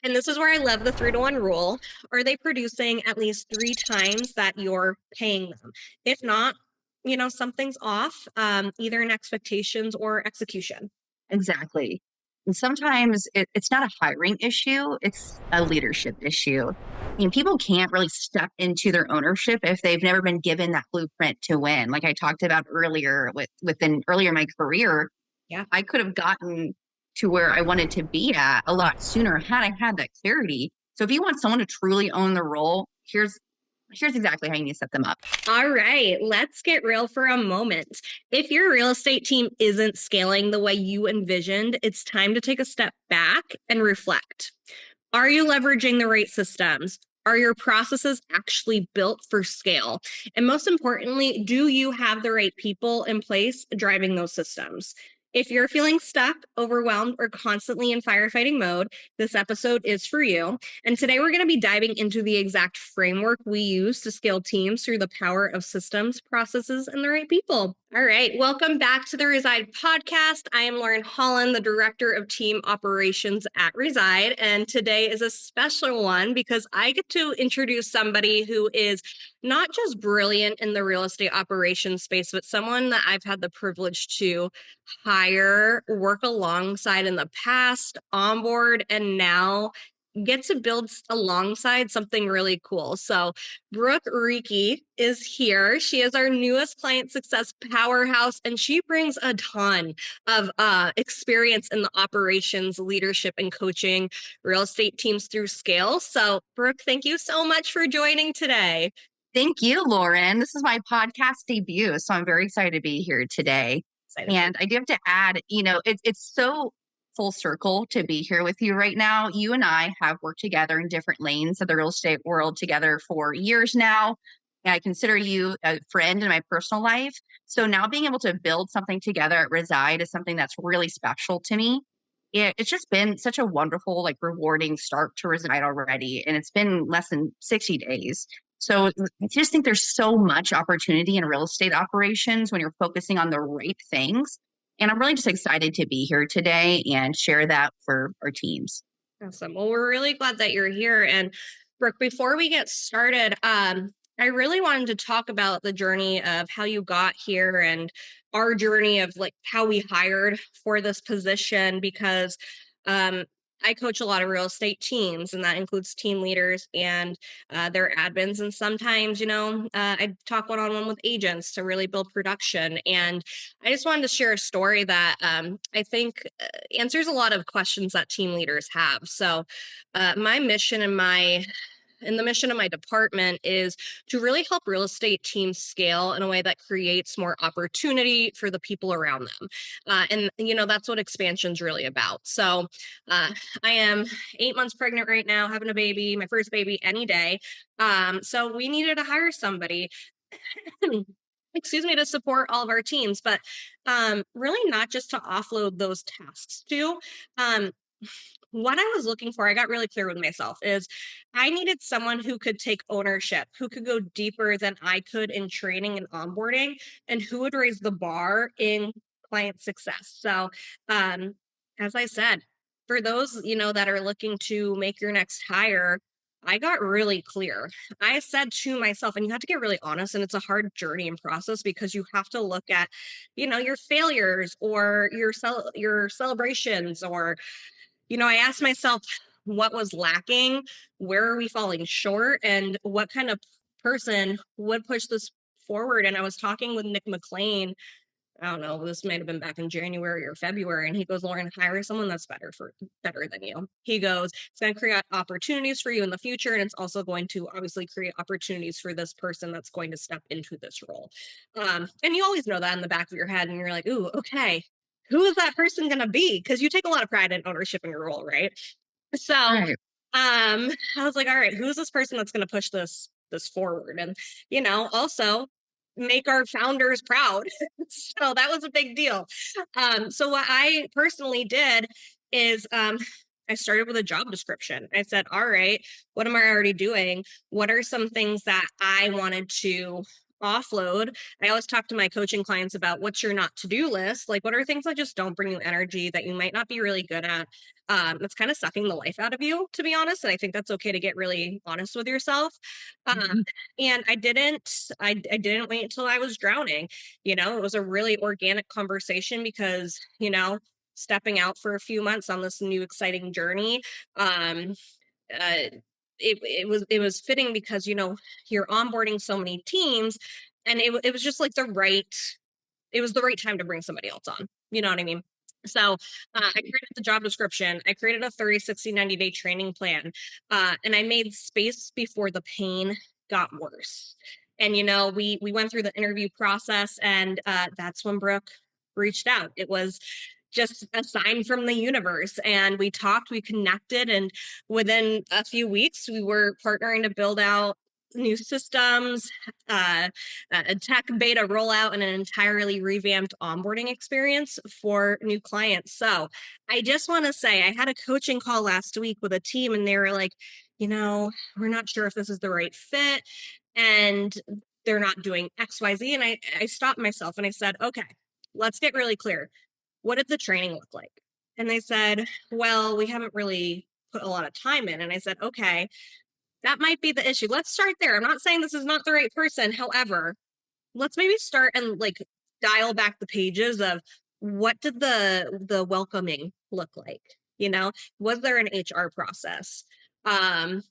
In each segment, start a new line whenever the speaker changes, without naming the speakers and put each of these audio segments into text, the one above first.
And this is where I love the 3-to-1 rule. Are they producing at least 3 times that you're paying them? If not, something's off, either in expectations or execution.
Exactly. And sometimes it's not a hiring issue, it's a leadership issue. People can't really step into their ownership if they've never been given that blueprint to win. Like I talked about earlier within earlier in my career,
Yeah.
I could have gotten to where I wanted to be at a lot sooner had I had that clarity. So if you want someone to truly own the role, here's exactly how you need to set them up.
All right, let's get real for a moment. If your real estate team isn't scaling the way you envisioned, it's time to take a step back and reflect. Are you leveraging the right systems? Are your processes actually built for scale? And most importantly, do you have the right people in place driving those systems? If you're feeling stuck, overwhelmed, or constantly in firefighting mode, this episode is for you. And today we're going to be diving into the exact framework we use to scale teams through the power of systems, processes, and the right people. All right, welcome back to the Reside podcast. I am Lauren Holland, the Director of Team Operations at Reside, and today is a special one because I get to introduce somebody who is not just brilliant in the real estate operations space, but someone that I've had the privilege to hire, work alongside in the past, onboard, and now get to build alongside something really cool. So Brooke Riecke is here. She is our newest client success powerhouse, and she brings a ton of experience in the operations, leadership, and coaching real estate teams through scale. So Brooke, thank you so much for joining today.
Thank you, Lauren. This is my podcast debut, so I'm very excited to be here today.
Excited for
And I do have to add, it's so full circle to be here with you right now. You and I have worked together in different lanes of the real estate world together for years now. And I consider you a friend in my personal life. So now being able to build something together at Reside is something that's really special to me. It's just been such a wonderful, like rewarding start to Reside already. And it's been less than 60 days. So I just think there's so much opportunity in real estate operations when you're focusing on the right things. And I'm really just excited to be here today and share that for our teams.
Awesome. Well, we're really glad that you're here. And Brooke, before we get started, I really wanted to talk about the journey of how you got here and our journey of like how we hired for this position because um, I coach a lot of real estate teams, and that includes team leaders and their admins. And sometimes, I talk one-on-one with agents to really build production. And I just wanted to share a story that I think answers a lot of questions that team leaders have. So, my mission and the mission of my department is to really help real estate teams scale in a way that creates more opportunity for the people around them. That's what expansion's really about. So I am 8 months pregnant right now, having a baby, my first baby any day. So we needed to hire somebody excuse me, to support all of our teams, but really not just to offload those tasks to. Um, what I was looking for, I got really clear with myself, is I needed someone who could take ownership, who could go deeper than I could in training and onboarding, and who would raise the bar in client success. So, as I said, for those, that are looking to make your next hire, I got really clear. I said to myself, and you have to get really honest, and it's a hard journey and process because you have to look at, your failures or your celebrations, or I asked myself what was lacking, where are we falling short, and what kind of person would push this forward. And I was talking with Nick McLean. I don't know, this might have been back in January or February. And he goes, Lauren, hire someone that's better than you. He goes, it's going to create opportunities for you in the future. And it's also going to obviously create opportunities for this person that's going to step into this role. And you always know that in the back of your head. And you're like, ooh, okay, who is that person going to be? Because you take a lot of pride in ownership in your role, right? So
Right.
I was like, all right, who's this person that's going to push this forward? And, also make our founders proud. So that was a big deal. So what I personally did is I started with a job description. I said, all right, what am I already doing? What are some things that I wanted to offload. I always talk to my coaching clients about what's your not to do list. Like, what are things that just don't bring you energy that you might not be really good at? That's kind of sucking the life out of you, to be honest. And I think that's okay to get really honest with yourself. Um,
Mhm.
and I didn't wait until I was drowning. It was a really organic conversation because, stepping out for a few months on this new exciting journey. Um, uh, it was fitting because you're onboarding so many teams, and it was just like the right time to bring somebody else on. You know what I mean? So I created the job description. I created a 30, 60, 90-day training plan. And I made space before the pain got worse. And, we went through the interview process, and that's when Brooke reached out. It was just a sign from the universe. And we talked, we connected, and within a few weeks, we were partnering to build out new systems, uh, a tech beta rollout, and an entirely revamped onboarding experience for new clients. So I just want to say I had a coaching call last week with a team, and they were like, we're not sure if this is the right fit. And they're not doing XYZ. And I stopped myself and I said, okay, let's get really clear. What did the training look like? And they said, well, we haven't really put a lot of time in. And I said, okay, that might be the issue. Let's start there. I'm not saying this is not the right person. However, let's maybe start and like dial back the pages of what did the welcoming look like? Was there an HR process? Um,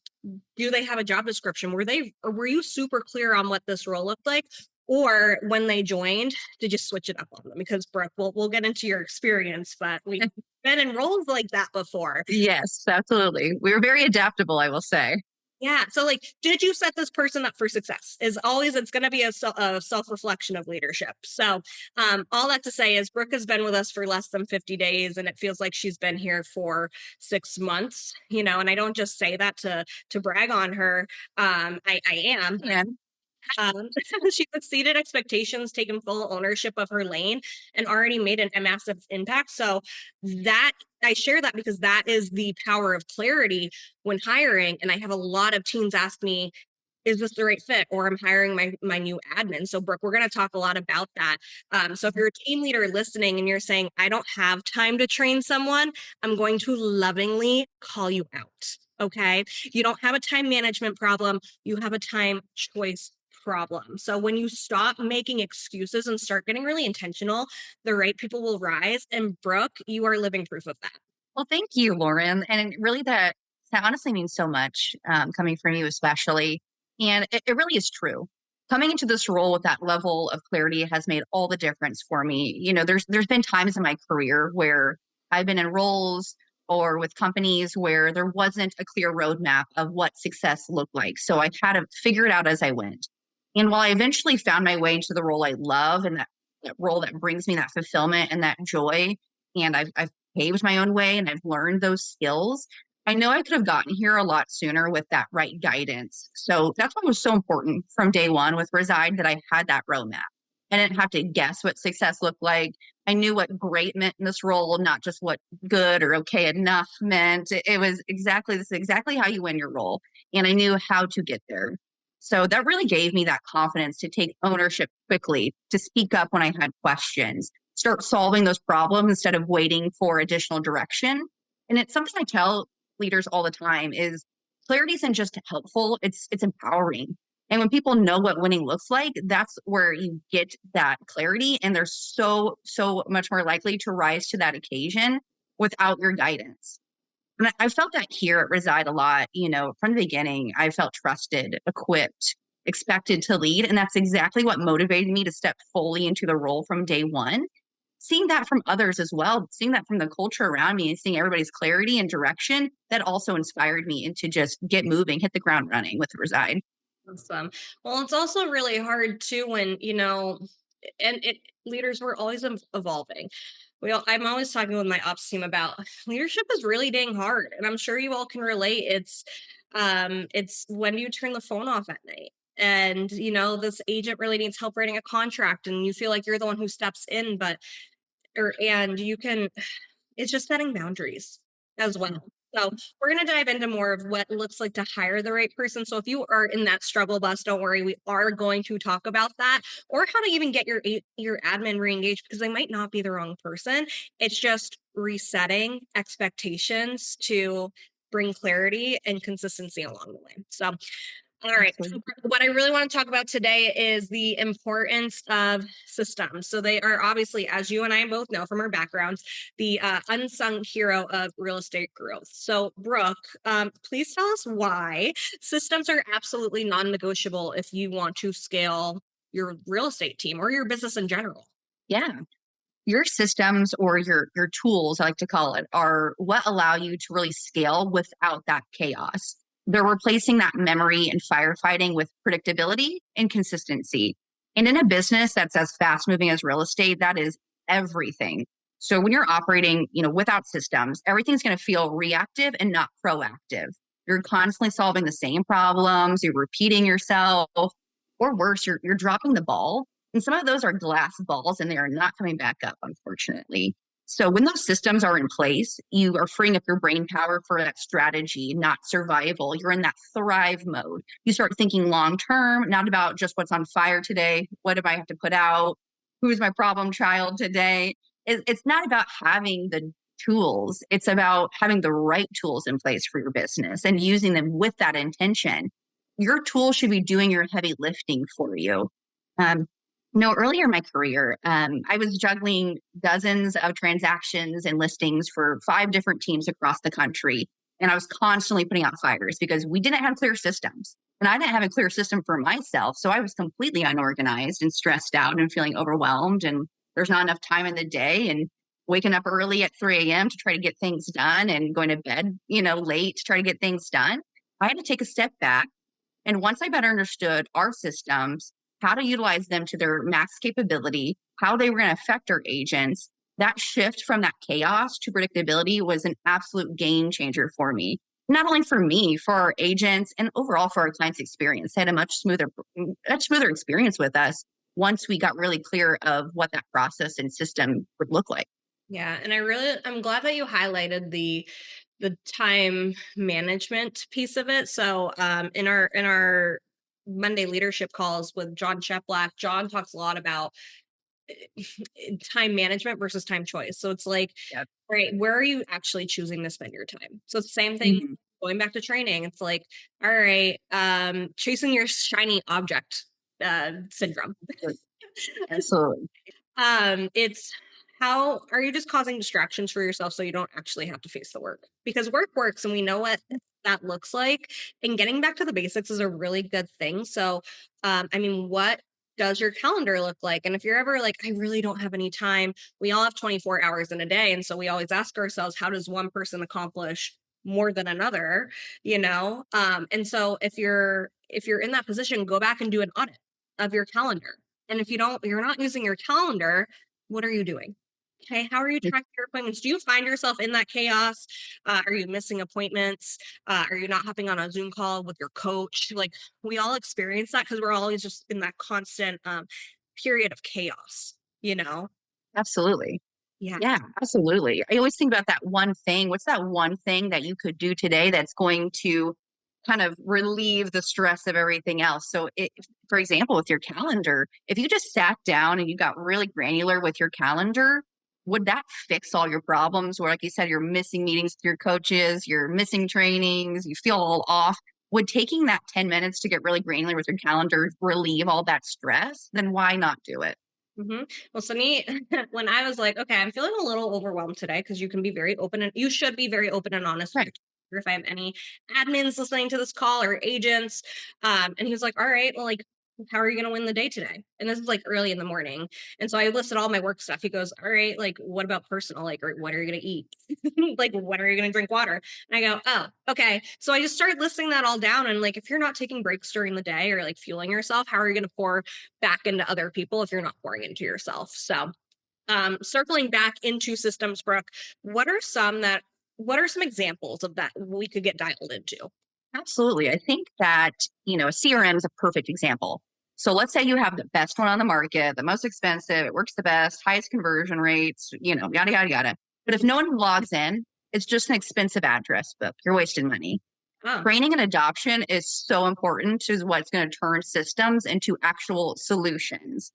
do they have a job description? Were you super clear on what this role looked like? Or when they joined, did you switch it up on them? Because Brooke, we'll get into your experience, but we've been in roles like that before.
Yes, absolutely. We were very adaptable, I will say.
Yeah. So, like, did you set this person up for success? It's going to be a self reflection of leadership. So, all that to say is Brooke has been with us for less than 50 days, and it feels like she's been here for 6 months. And I don't just say that to brag on her. I am.
And
Um, she's exceeded expectations, taken full ownership of her lane, and already made a massive impact. So that I share that because that is the power of clarity when hiring. And I have a lot of teams ask me, is this the right fit? Or I'm hiring my new admin. So Brooke, we're going to talk a lot about that. So if you're a team leader listening and you're saying, I don't have time to train someone, I'm going to lovingly call you out. Okay. You don't have a time management problem. You have a time choice problem. So when you stop making excuses and start getting really intentional, the right people will rise. And Brooke, you are living proof of that.
well, thank you, Lauren. And really, that honestly means so much coming from you, especially. And it really is true. Coming into this role with that level of clarity has made all the difference for me. There's been times in my career where I've been in roles or with companies where there wasn't a clear roadmap of what success looked like. So I had to figure it out as I went. And while I eventually found my way into the role I love and that role that brings me that fulfillment and that joy, and I've paved my own way and I've learned those skills. I know I could have gotten here a lot sooner with that right guidance. So that's what was so important from day one with Reside that I had that roadmap. I didn't have to guess what success looked like. I knew what great meant in this role, not just what good or okay enough meant. It was exactly this, exactly how you win your role. And I knew how to get there. So that really gave me that confidence to take ownership quickly, to speak up when I had questions, start solving those problems instead of waiting for additional direction. And it's something I tell leaders all the time is clarity isn't just helpful, it's empowering. And when people know what winning looks like, that's where you get that clarity and they're so much more likely to rise to that occasion without your guidance. And I felt that here at Reside a lot. From the beginning, I felt trusted, equipped, expected to lead. And that's exactly what motivated me to step fully into the role from day one. Seeing that from others as well, seeing that from the culture around me and seeing everybody's clarity and direction, that also inspired me into just get moving, hit the ground running with Reside.
Awesome. Well, it's also really hard too when, and leaders were always evolving. I'm always talking with my ops team about leadership is really dang hard. And I'm sure you all can relate. It's when do you turn the phone off at night? And, this agent really needs help writing a contract and you feel like you're the one who steps in, and you can, it's just setting boundaries as well. So we're going to dive into more of what it looks like to hire the right person. So if you are in that struggle bus, don't worry, we are going to talk about that, or how to even get your admin re-engaged, because they might not be the wrong person. It's just resetting expectations to bring clarity and consistency along the way. So all right. So
Absolutely.
what I really want to talk about today is the importance of systems. So they are obviously, as you and I both know from our backgrounds, the unsung hero of real estate growth. So Brooke, please tell us why systems are absolutely non-negotiable if you want to scale your real estate team or your business in general.
Yeah. Your systems or your tools, I like to call it, are what allow you to really scale without that chaos. They're replacing that memory and firefighting with predictability and consistency. And in a business that's as fast moving as real estate, that is everything. So when you're operating, without systems, everything's going to feel reactive and not proactive. You're constantly solving the same problems, you're repeating yourself, or worse, you're dropping the ball, and some of those are glass balls and they are not coming back up, unfortunately. So when those systems are in place, you are freeing up your brain power for that strategy, not survival. You're in that thrive mode. You start thinking long term, not about just what's on fire today. What do I have to put out? Who's my problem child today? It's not about having the tools. It's about having the right tools in place for your business and using them with that intention. Your tools should be doing your heavy lifting for you. Um, no, earlier in my career, I was juggling dozens of transactions and listings for 5 different teams across the country. And I was constantly putting out fires because we didn't have clear systems. And I didn't have a clear system for myself. So I was completely unorganized and stressed out and feeling overwhelmed. And there's not enough time in the day, and waking up early at 3 a.m. to try to get things done and going to bed, late to try to get things done. I had to take a step back, and once I better understood our systems, how to utilize them to their max capability, how they were going to affect our agents, that shift from that chaos to predictability was an absolute game changer for me. Not only for me, for our agents, and overall for our clients' experience. They had a much smoother experience with us once we got really clear of what that process and system would look like.
Yeah, and I'm glad that you highlighted the time management piece of it. So in our Monday leadership calls with John Sheplack, John talks a lot about time management versus time choice. So it's like,
Yep.
right, where are you actually choosing to spend your time? So it's the same thing
Mhm.
going back to training. It's like, all right, chasing your shiny object syndrome.
Absolutely.
It's how are you just causing distractions for yourself so you don't actually have to face the work? Because work works and we know what that looks like. And getting back to the basics is a really good thing. So, I mean, what does your calendar look like? And if you're ever like, I really don't have any time, we all have 24 hours in a day. And so we always ask ourselves, how does one person accomplish more than another? And so if you're in that position, go back and do an audit of your calendar, and if you're not using your calendar, what are you doing? Okay, how are you tracking your appointments? Do you find yourself in that chaos? Are you missing appointments? Are you not hopping on a Zoom call with your coach? Like we all experience that because we're always just in that constant period of chaos, you know?
Absolutely.
Yeah.
Yeah, absolutely. I always think about that one thing. What's that one thing that you could do today that's going to kind of relieve the stress of everything else? So, for example, with your calendar, if you just sat down and you got really granular with your calendar, would that fix all your problems? Or, like you said, you're missing meetings with your coaches, you're missing trainings, you feel all off. Would taking that 10 minutes to get really granular with your calendar relieve all that stress? Then why not do it?
Well, so me, when I was like, okay, I'm feeling a little overwhelmed today because you can be very open and you should be very open and honest with
Right.
your if I have any admins listening to this call or agents. And he was like, all right, well, like, how are you going to win the day today? And this is like early in the morning. And so I listed all my work stuff. He goes, all right, like, what about personal? Like, or what are you going to eat? Like, when are you going to drink water? And I go, oh, okay. So I just started listing that all down. And like, if you're not taking breaks during the day or like fueling yourself, how are you going to pour back into other people if you're not pouring into yourself? So, circling back into systems, Brooke, what are some examples of that we could get dialed into?
Absolutely. I think that, a CRM is a perfect example. So let's say you have the best one on the market, the most expensive, it works the best, highest conversion rates, yada, yada, yada. But if no one logs in, It's just an expensive address book. You're wasting money.
Oh,
Training and adoption is so important to what's going to turn systems into actual solutions.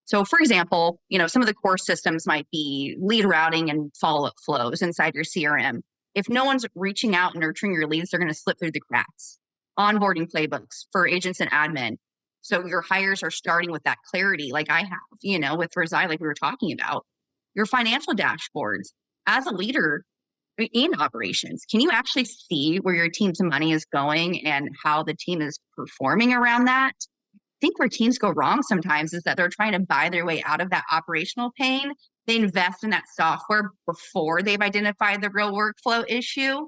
So, for example, some of the core systems might be lead routing and follow-up flows inside your CRM. If no one's reaching out and nurturing your leads, they're going to slip through the cracks. Onboarding playbooks for agents and admin. So your hires are starting with that clarity, like I have, with Reside, like we were talking about. Your financial dashboards. As a leader, in operations, can you actually see where your team's money is going and how the team is performing around that? I think where teams go wrong sometimes is that they're trying to buy their way out of that operational pain. They invest in that software before they've identified the real workflow issue.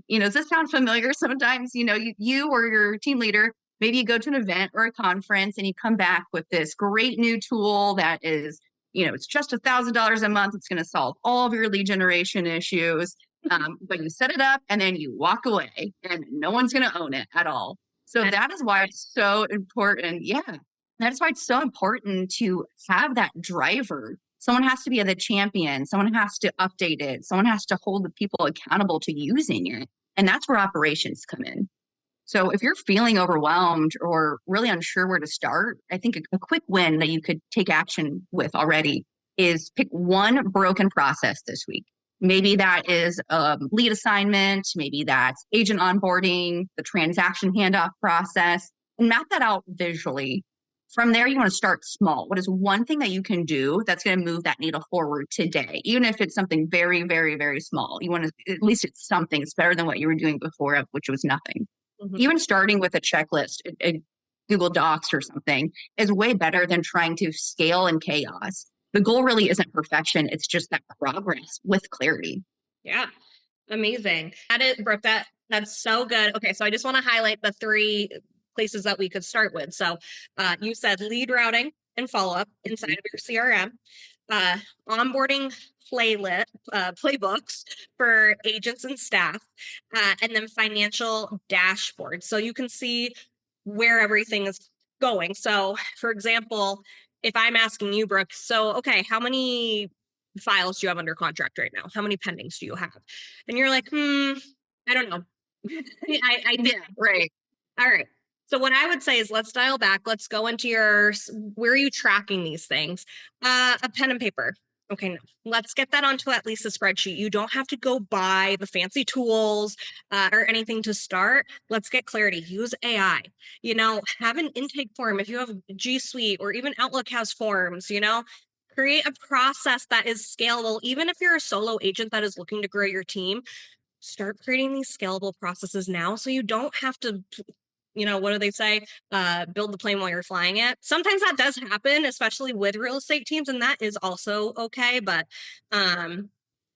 Does this sound familiar? Sometimes, you or your team leader, maybe you go to an event or a conference and you come back with this great new tool that is, it's just $1,000 a month. It's going to solve all of your lead generation issues. But you set it up and then you walk away and no one's going to own it at all. So that is why it's so important. Yeah. That is why it's so important to have that driver. Someone has to be the champion. Someone has to update it. Someone has to hold the people accountable to using it. And that's where operations come in. So if you're feeling overwhelmed or really unsure where to start, I think a quick win that you could take action with already is pick one broken process this week. Maybe that is a lead assignment, maybe that's agent onboarding, the transaction handoff process, and map that out visually. From there, you want to start small. What is one thing that you can do that's going to move that needle forward today? Even if it's something very, very, very small, you want to, at least it's something. It's better than what you were doing before, which was nothing.
mhm.
Even starting with a checklist, a Google Docs or something, is way better than trying to scale in chaos. The goal really isn't perfection. It's just that progress with clarity.
Yeah. Amazing. That is, Brooke, that's so good. Okay, so I just want to highlight the three places that we could start with. So you said lead routing and follow-up inside of your CRM, onboarding playbooks for agents and staff, and then financial dashboards. So you can see where everything is going. So for example, if I'm asking you, Brooke, so okay, how many files do you have under contract right now? How many pendings do you have? And you're like, I don't know. I think,
Yeah, right.
all right. So what I would say is let's dial back. Let's go into where are you tracking these things? A pen and paper. Okay, no. Let's get that onto at least a spreadsheet. You don't have to go buy the fancy tools or anything to start. Let's get clarity. Use AI. Have an intake form. If you have G Suite or even Outlook has forms, create a process that is scalable. Even if you're a solo agent that is looking to grow your team, start creating these scalable processes now so you don't have to, what do they say? Build the plane while you're flying it. Sometimes that does happen, especially with real estate teams, and that is also okay. But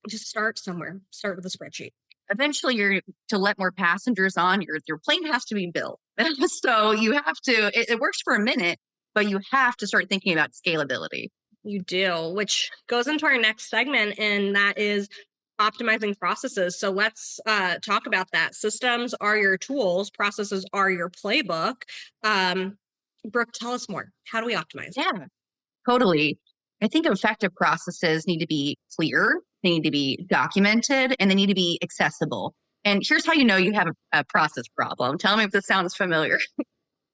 just start somewhere. Start with a spreadsheet.
Eventually, you're to let more passengers on. Your plane has to be built, so you have to. It works for a minute, but you have to start thinking about scalability.
You do, which goes into our next segment, and that is optimizing processes. So let's talk about that. Systems are your tools, processes are your playbook. Brooke, tell us more. How do we optimize?
Yeah, totally. I think effective processes need to be clear, they need to be documented, and they need to be accessible. And here's how you know you have a process problem. Tell me if this sounds familiar.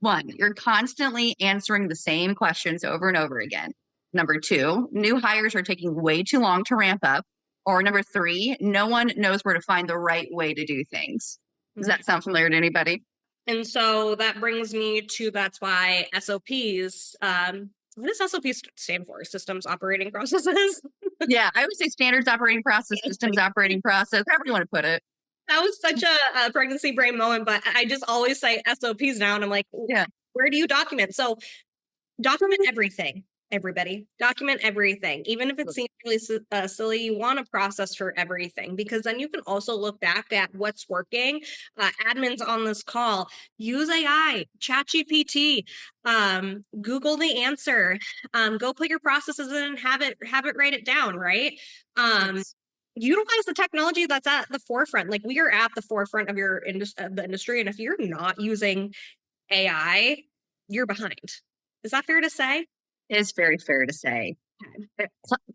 One, you're constantly answering the same questions over and over again. Number two, new hires are taking way too long to ramp up. Or number three, no one knows where to find the right way to do things. Does that sound familiar to anybody?
And so that brings me to that's why SOPs, what does SOPs stand for? Systems operating processes?
Yeah, I would say standards operating process, systems operating process, however you want to put it.
That was such a pregnancy brain moment, but I just always say SOPs now. And I'm like,
Yeah.
where do you document? So document everything, everybody. Document everything. Even if it seems really silly, you want a process for everything because then you can also look back at what's working. Admins on this call, use AI, ChatGPT, Google the answer, go put your processes in and have it write it down, right?
Yes.
Utilize the technology that's at the forefront. Like we are at the forefront of the industry, and if you're not using AI, you're behind. Is that fair to say?
It is very fair to say.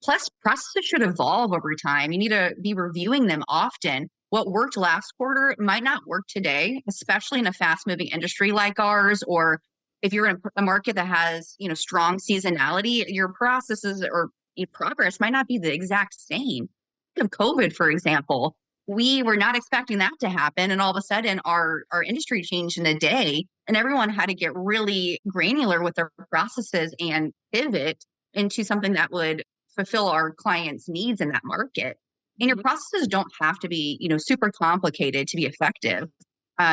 Plus, processes should evolve over time. You need to be reviewing them often. What worked last quarter might not work today, especially in a fast-moving industry like ours, or if you're in a market that has, strong seasonality, your processes or your progress might not be the exact same. Think of COVID, for example. We were not expecting that to happen, and all of a sudden, our industry changed in a day, and everyone had to get really granular with their processes and pivot into something that would fulfill our clients' needs in that market. And your
Mhm.
processes don't have to be, super complicated to be effective.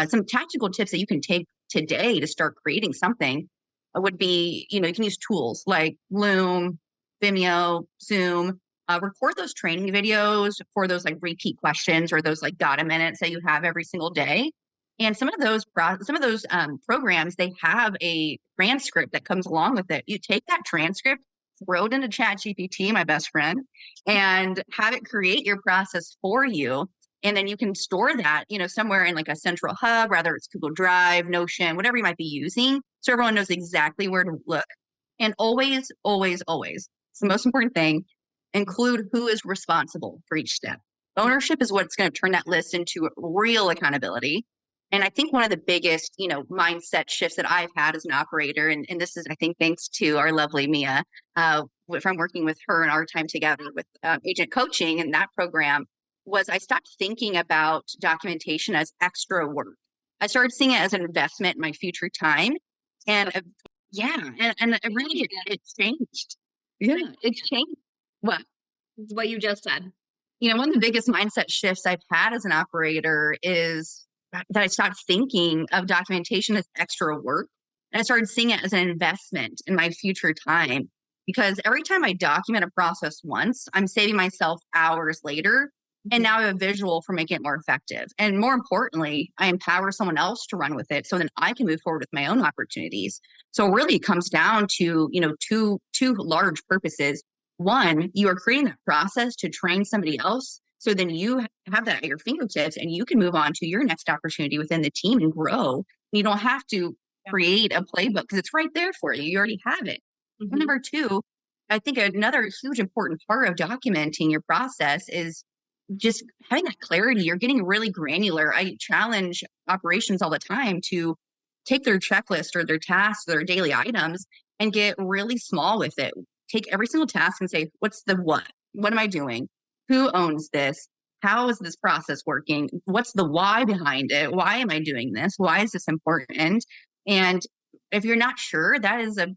Some tactical tips that you can take today to start creating something would be, you can use tools like Loom, Vimeo, Zoom. Record those training videos for those like repeat questions or those like data minutes that you have every single day. And some of those programs, they have a transcript that comes along with it. You take that transcript, throw it into Chat GPT, my best friend, and have it create your process for you. And then you can store that, somewhere in like a central hub, whether it's Google Drive, Notion, whatever you might be using, so everyone knows exactly where to look. And always, always, always, it's the most important thing, include who is responsible for each step. Ownership is what's going to turn that list into real accountability. And I think one of the biggest, mindset shifts that I've had as an operator, and this is, I think, thanks to our lovely Mia, from working with her and our time together with agent coaching and that program, was I stopped thinking about documentation as extra work. I started seeing it as an investment in my future time. And yeah, and it really, it's changed. Yeah, it's changed. What?
It's what you just said.
One of the biggest mindset shifts I've had as an operator is that I stopped thinking of documentation as extra work. And I started seeing it as an investment in my future time. Because every time I document a process once, I'm saving myself hours later. And
Mhm.
now I have a visual for making it more effective. And more importantly, I empower someone else to run with it so then I can move forward with my own opportunities. So really it comes down to, two large purposes. One, you are creating that process to train somebody else. So then you have that at your fingertips and you can move on to your next opportunity within the team and grow. You don't have to
Yeah.
create a playbook because it's right there for you. You already have it. And
Mhm.
number two, I think another huge important part of documenting your process is just having that clarity. You're getting really granular. I challenge operations all the time to take their checklist or their tasks, or their daily items, and get really small with it. Take every single task and say, what's the what? What am I doing? Who owns this? How is this process working? What's the why behind it? Why am I doing this? Why is this important? And if you're not sure, that is a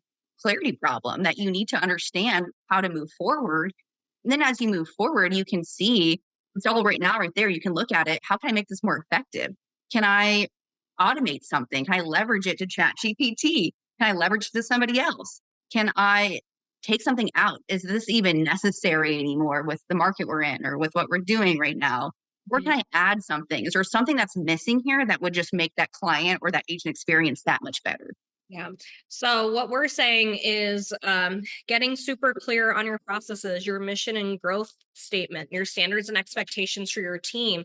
clarity problem that you need to understand how to move forward. And then as you move forward, you can see it's all right now, right there. You can look at it. How can I make this more effective? Can I automate something? Can I leverage it to Chat GPT? Can I leverage it to somebody else? Can I take something out? Is this even necessary anymore with the market we're in or with what we're doing right now? Or
Mhm.
can I add something? Is there something that's missing here that would just make that client or that agent experience that much better?
Yeah. So what we're saying is getting super clear on your processes, your mission and growth statement, your standards and expectations for your team,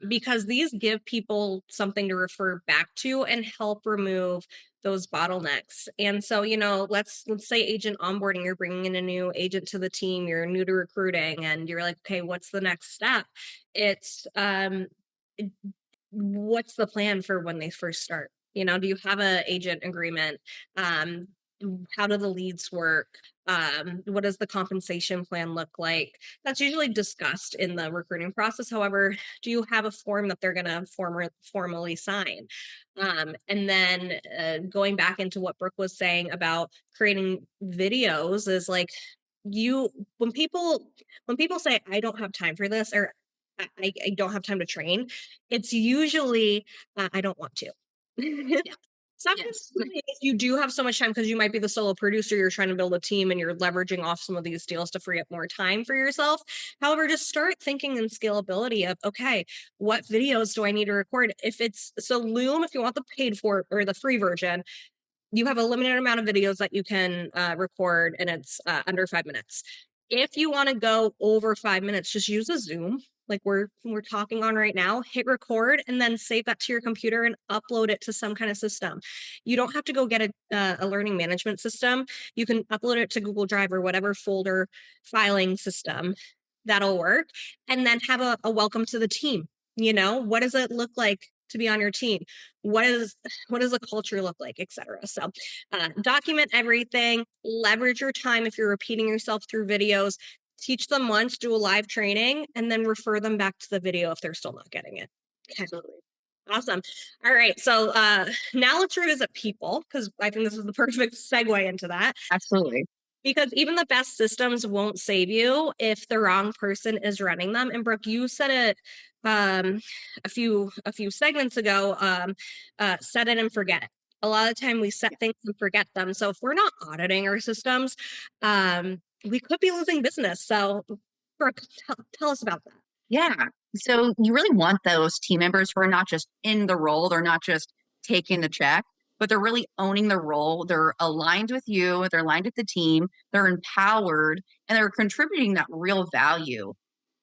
because these give people something to refer back to and help remove those bottlenecks. And so, let's say agent onboarding, you're bringing in a new agent to the team, you're new to recruiting, and you're like, okay, what's the next step? It's what's the plan for when they first start? Do you have a agent agreement? Um, how do the leads work? What does the compensation plan look like? That's usually discussed in the recruiting process. However, do you have a form that they're going to formally sign? And then going back into what Brooke was saying about creating videos is like you when people say I don't have time for this or I don't have time to train, it's usually, I don't want to.
Yeah.
Sometimes
Yes.
you do have so much time because you might be the solo producer, you're trying to build a team and you're leveraging off some of these deals to free up more time for yourself. However, just start thinking in scalability of, okay, what videos do I need to record? If it's so Loom, if you want the paid for or the free version, you have a limited amount of videos that you can record and it's under 5 minutes. If you want to go over 5 minutes, just use a Zoom. like we're talking on right now, hit record and then save that to your computer and upload it to some kind of system. You don't have to go get a learning management system. You can upload it to Google Drive or whatever folder filing system that'll work, and then have a welcome to the team. What does it look like to be on your team? What does the culture look like, etc. So document everything, leverage your time if you're repeating yourself through videos, teach them once, do a live training, and then refer them back to the video if they're still not getting it. Okay.
Absolutely.
Awesome. All right. So now let's revisit people, because I think this is the perfect segue into that.
Absolutely.
Because even the best systems won't save you if the wrong person is running them. And Brooke, you said it a few segments ago. Set it and forget it. A lot of the time we set things and forget them. So if we're not auditing our systems, we could be losing business. So Brooke, tell us about that.
Yeah. So you really want those team members who are not just in the role, they're not just taking the check, but they're really owning the role. They're aligned with you, they're aligned with the team, they're empowered, and they're contributing that real value.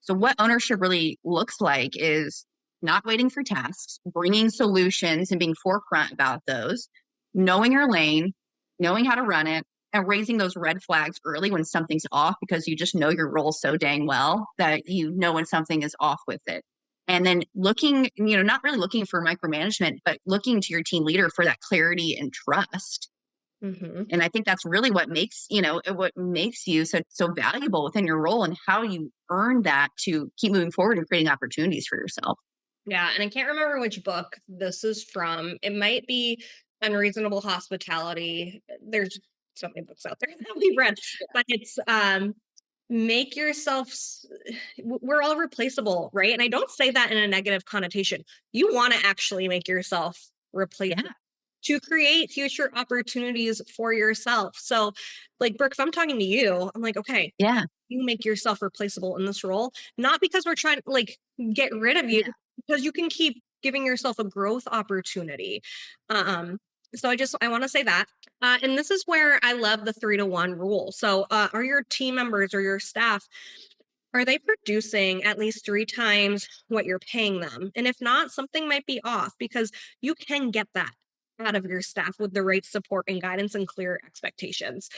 So, what ownership really looks like is not waiting for tasks, bringing solutions and being forefront about those, knowing your lane, knowing how to run it, and raising those red flags early when something's off because you just know your role so dang well that you know when something is off with it. And then looking, not really looking for micromanagement, but looking to your team leader for that clarity and trust.
Mm-hmm.
And I think that's really what makes you so valuable within your role and how you earn that to keep moving forward and creating opportunities for yourself.
Yeah, and I can't remember which book this is from. It might be Unreasonable Hospitality. There's so many books out there that we read, but it's make yourself we're all replaceable, right? And I don't say that in a negative connotation. You want to actually make yourself replaceable
Yeah.
to create future opportunities for yourself. So, like, Brooke, if I'm talking to you, I'm like, okay,
Yeah.
you make yourself replaceable in this role, not because we're trying to like get rid of you,
Yeah.
because you can keep giving yourself a growth opportunity. Um, so I want to say that. And this is where I love the 3-to-1 rule. So are your team members or your staff, are they producing at least 3 times what you're paying them? And if not, something might be off, because you can get that out of your staff with the right support and guidance and clear expectations.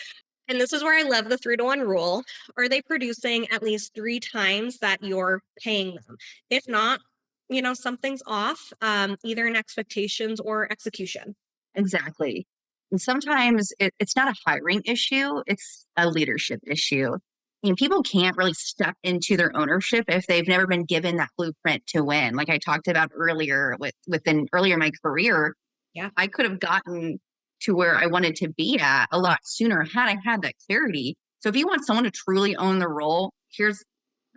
And this is where I love the 3-to-1 rule. Are they producing at least 3 times that you're paying them? If not, something's off, either in expectations or execution.
Exactly. And sometimes it's not a hiring issue, it's a leadership issue. People can't really step into their ownership if they've never been given that blueprint to win. Like I talked about earlier within earlier in my career,
Yeah.
I could have gotten to where I wanted to be at a lot sooner had I had that clarity. So if you want someone to truly own the role, here's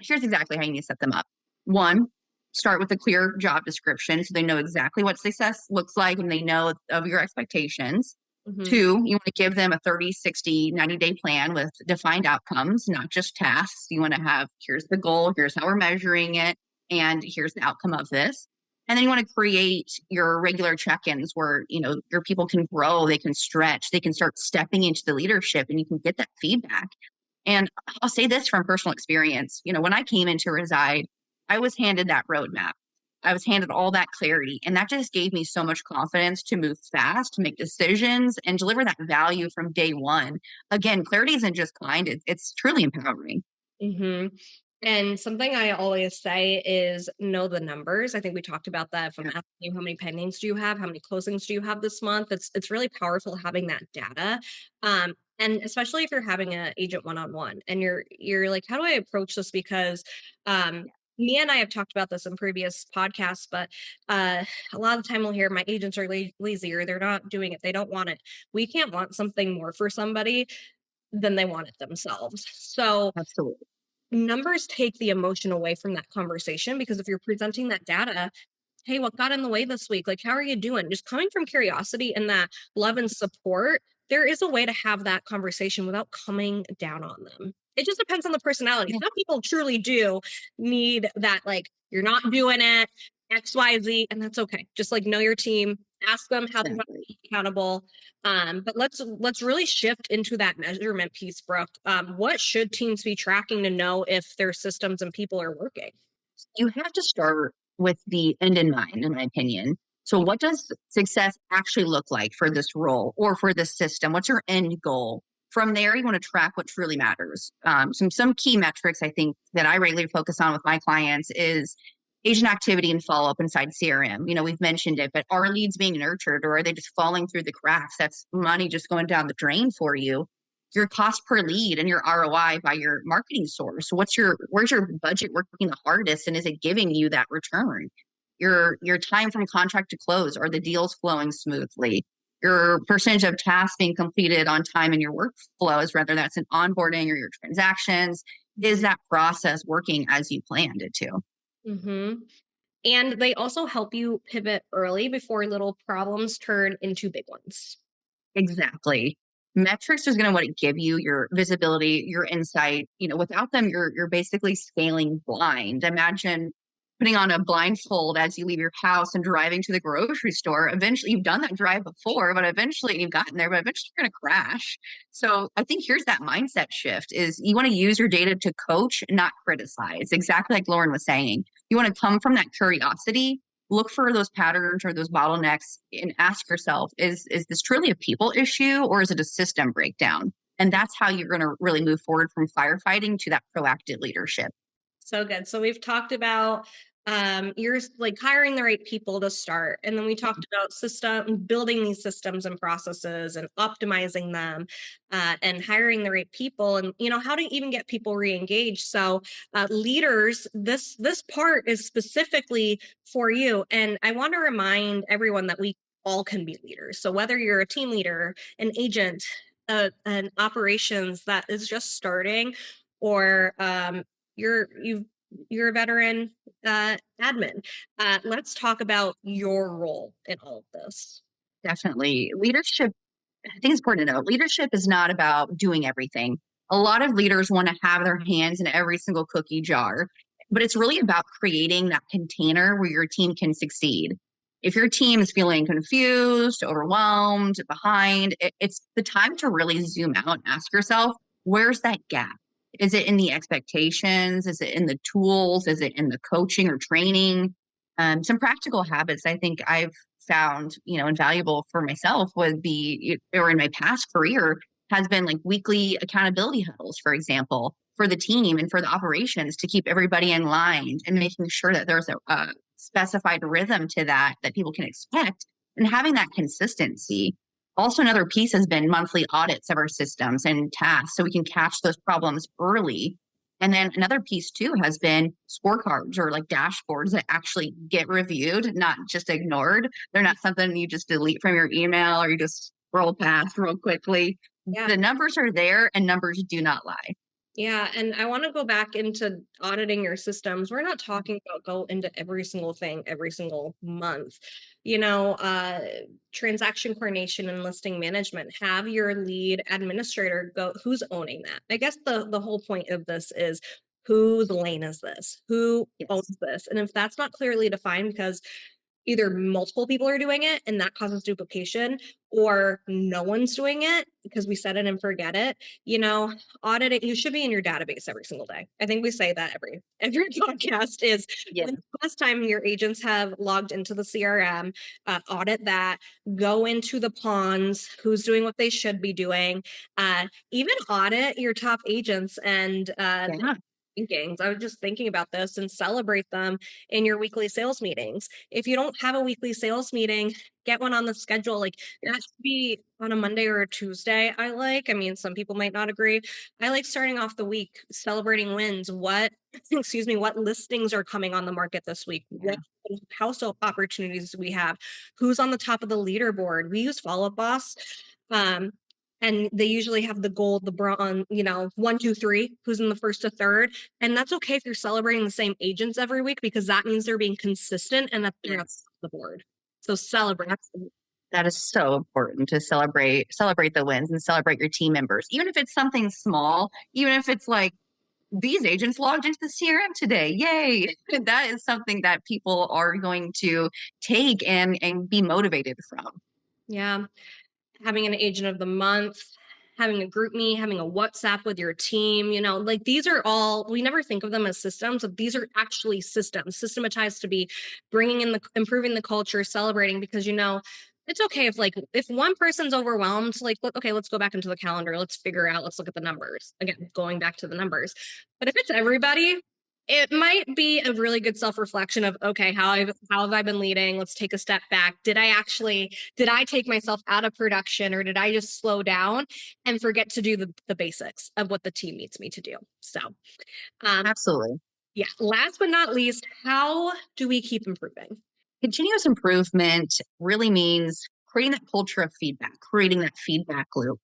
exactly how you need to set them up. One, start with a clear job description so they know exactly what success looks like and they know of your expectations.
Hmm.
Two, you want to give them a 30, 60, 90-day plan with defined outcomes, not just tasks. You want to have, here's the goal, here's how we're measuring it, and here's the outcome of this. And then you want to create your regular check-ins where, your people can grow, they can stretch, they can start stepping into the leadership and you can get that feedback. And I'll say this from personal experience. When I came into Reside, I was handed that roadmap. I was handed all that clarity. And that just gave me so much confidence to move fast, to make decisions, and deliver that value from day one. Again, clarity isn't just kind, it's truly empowering.
Hmm. And something I always say is know the numbers. I think we talked about that. If I'm
Yeah,
asking you how many pendings do you have, how many closings do you have this month, it's really powerful having that data. And especially if you're having an agent one-on-one and you're like, how do I approach this? Because Mia and I have talked about this in previous podcasts, but a lot of the time we'll hear my agents are lazy or they're not doing it. They don't want it. We can't want something more for somebody than they want it themselves. So
absolutely.
numbers take the emotion away from that conversation, because if you're presenting that data, hey, what got in the way this week? Like, how are you doing? Just coming from curiosity and that love and support, there is a way to have that conversation without coming down on them. It just depends on the personality.
Yeah,
Some people truly do need that, like, you're not doing it, XYZ, and that's okay. Just like know your team, ask them how they want to
exactly.
be accountable. But let's really shift into that measurement piece, Brooke. What should teams be tracking to know if their systems and people are working?
You have to start with the end in mind, in my opinion. So, what does success actually look like for this role or for this system? What's your end goal? From there, you want to track what truly matters. Some key metrics I think that I regularly focus on with my clients is agent activity and follow up inside CRM. We've mentioned it, but are leads being nurtured or are they just falling through the cracks? That's money just going down the drain for you. Your cost per lead and your ROI by your marketing source. So where's your budget working the hardest and is it giving you that return? Your time from contract to close, are the deals flowing smoothly? Your percentage of tasks being completed on time in your workflows, whether that's an onboarding or your transactions, is that process working as you planned it to?
Hmm. And they also help you pivot early before little problems turn into big ones.
Exactly. Metrics is going to what it give you your visibility, your insight. Without them, you're basically scaling blind. Imagine putting on a blindfold as you leave your house and driving to the grocery store. Eventually, you've done that drive before, but eventually you've gotten there, but eventually you're going to crash. So I think here's that mindset shift is you want to use your data to coach, not criticize. Exactly like Lauren was saying. You want to come from that curiosity, look for those patterns or those bottlenecks and ask yourself, is this truly a people issue or is it a system breakdown? And that's how you're going to really move forward from firefighting to that proactive leadership.
So good. So we've talked about you're like hiring the right people to start. And then we talked about building these systems and processes and optimizing them, and hiring the right people and how to even get people re-engaged. So leaders, this part is specifically for you. And I want to remind everyone that we all can be leaders. So whether you're a team leader, an agent, an operations that is just starting, or you're you've you're a veteran admin. Let's talk about your role in all of this.
Definitely. Leadership, I think it's important to know leadership is not about doing everything. A lot of leaders want to have their hands in every single cookie jar, but it's really about creating that container where your team can succeed. If your team is feeling confused, overwhelmed, behind, it's the time to really zoom out and ask yourself, where's that gap? Is it in the expectations? Is it in the tools? Is it in the coaching or training? Some practical habits I think I've found, invaluable for myself would be, or in my past career, has been like weekly accountability huddles, for example, for the team and for the operations to keep everybody in line and making sure that there's a specified rhythm to that people can expect and having that consistency. Also, another piece has been monthly audits of our systems and tasks so we can catch those problems early. And then another piece too has been scorecards or like dashboards that actually get reviewed, not just ignored. They're not something you just delete from your email or you just scroll past real quickly.
Yeah.
The numbers are there and numbers do not lie.
Yeah, and I want to go back into auditing your systems. We're not talking about go into every single thing every single month. You know, transaction coordination and listing management. Have your lead administrator go who's owning that. I guess the whole point of this is whose lane is this? Who
Yes.
owns this? And if that's not clearly defined because either multiple people are doing it and that causes duplication, or no one's doing it because we set it and forget it. Audit it. You should be in your database every single day. I think we say that every podcast is
Yeah.
when's the last time your agents have logged into the CRM, audit that, go into the ponds, who's doing what they should be doing, even audit your top agents and
Yeah.
thinkings. I was just thinking about this and celebrate them in your weekly sales meetings. If you don't have a weekly sales meeting, get one on the schedule. Like that should be on a Monday or a Tuesday. I mean, some people might not agree. I like starting off the week celebrating wins. What, excuse me, what listings are coming on the market this week?
Yeah.
What household opportunities do we have? Who's on the top of the leaderboard? We use Follow Up Boss. Um, and they usually have the gold, the bronze, 1, 2, 3, who's in the first to third. And that's okay if you're celebrating the same agents every week because that means they're being consistent and that they're on
Yes.
the board. So celebrate.
That is so important to celebrate the wins and celebrate your team members, even if it's something small, even if it's like these agents logged into the CRM today. Yay. That is something that people are going to take and be motivated from.
Yeah. Having an agent of the month. having a group meet, having a WhatsApp with your team, like these are all, we never think of them as systems, but these are actually systems, systematized to be bringing in improving the culture, celebrating, because, it's okay if one person's overwhelmed, like, okay, let's go back into the calendar. Let's figure out, let's look at the numbers. Again, going back to the numbers. But if it's everybody, it might be a really good self-reflection of, okay, how have I been leading? Let's take a step back. Did I take myself out of production, or did I just slow down and forget to do the basics of what the team needs me to do? So, um,
Absolutely.
yeah, last but not least, how do we keep improving?
Continuous improvement really means creating that culture of feedback, creating that feedback loop.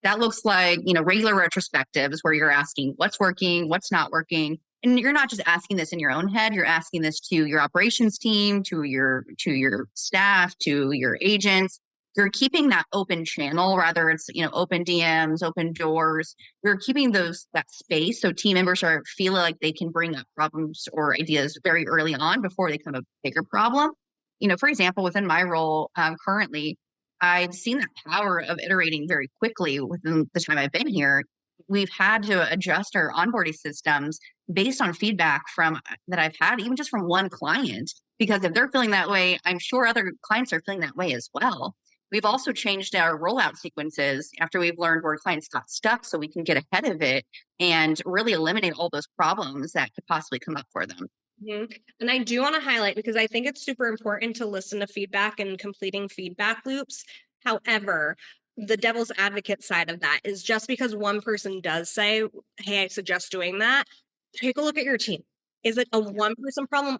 That looks like, regular retrospectives where you're asking what's working, what's not working. And you're not just asking this in your own head, you're asking this to your operations team, to your staff, to your agents. You're keeping that open channel, rather it's, open DMs, open doors. You're keeping that space so team members are feeling like they can bring up problems or ideas very early on before they become a bigger problem. For example, within my role currently, I've seen that power of iterating very quickly within the time I've been here. We've had to adjust our onboarding systems based on feedback from that I've had, even just from one client, because if they're feeling that way, I'm sure other clients are feeling that way as well. We've also changed our rollout sequences after we've learned where clients got stuck so we can get ahead of it and really eliminate all those problems that could possibly come up for them.
Mhm. And I do want to highlight, because I think it's super important to listen to feedback and completing feedback loops. However, the devil's advocate side of that is, just because one person does say, hey, I suggest doing that, take a look at your team. Is it a one person problem,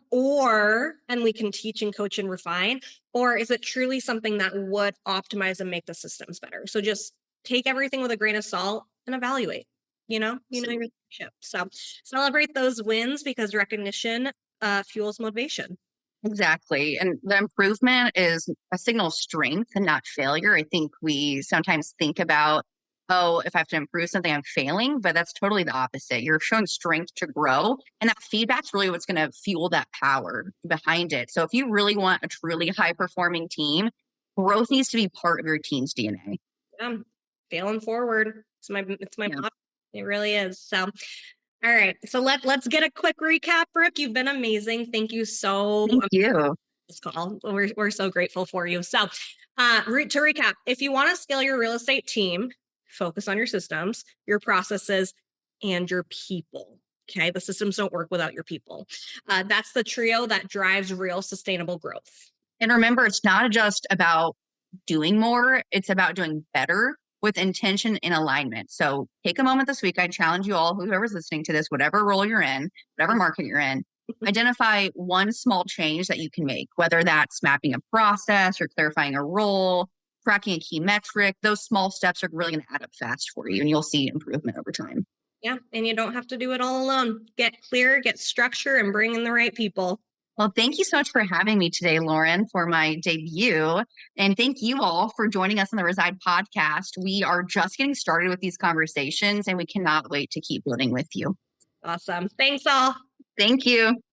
and we can teach and coach and refine, or is it truly something that would optimize and make the systems better? So just take everything with a grain of salt and evaluate, your leadership. So celebrate those wins, because recognition fuels motivation.
Exactly. And the improvement is a signal of strength and not failure. I think we sometimes think about, oh, if I have to improve something, I'm failing, but that's totally the opposite. You're showing strength to grow. And that feedback's really what's going to fuel that power behind it. So if you really want a truly high performing team, growth needs to be part of your team's DNA.
Failing forward. It's my
Yeah.
motto. It really is. So, all right. So let's get a quick recap, Brooke. You've been amazing. Thank you so
Thank
much
you.
for this call. We're so grateful for you. So, to recap, if you want to scale your real estate team, focus on your systems, your processes, and your people. Okay, the systems don't work without your people. That's the trio that drives real sustainable growth.
And remember, it's not just about doing more, it's about doing better with intention and alignment. So take a moment this week. I challenge you all, whoever's listening to this, whatever role you're in, whatever market you're in, identify one small change that you can make, whether that's mapping a process or clarifying a role, tracking a key metric. Those small steps are really going to add up fast for you, and you'll see improvement over time.
Yeah, and you don't have to do it all alone. Get clear, get structure, and bring in the right people.
Well, thank you so much for having me today, Lauren, for my debut. And thank you all for joining us on the Reside podcast. We are just getting started with these conversations, and we cannot wait to keep building with you.
Awesome. Thanks all.
Thank you.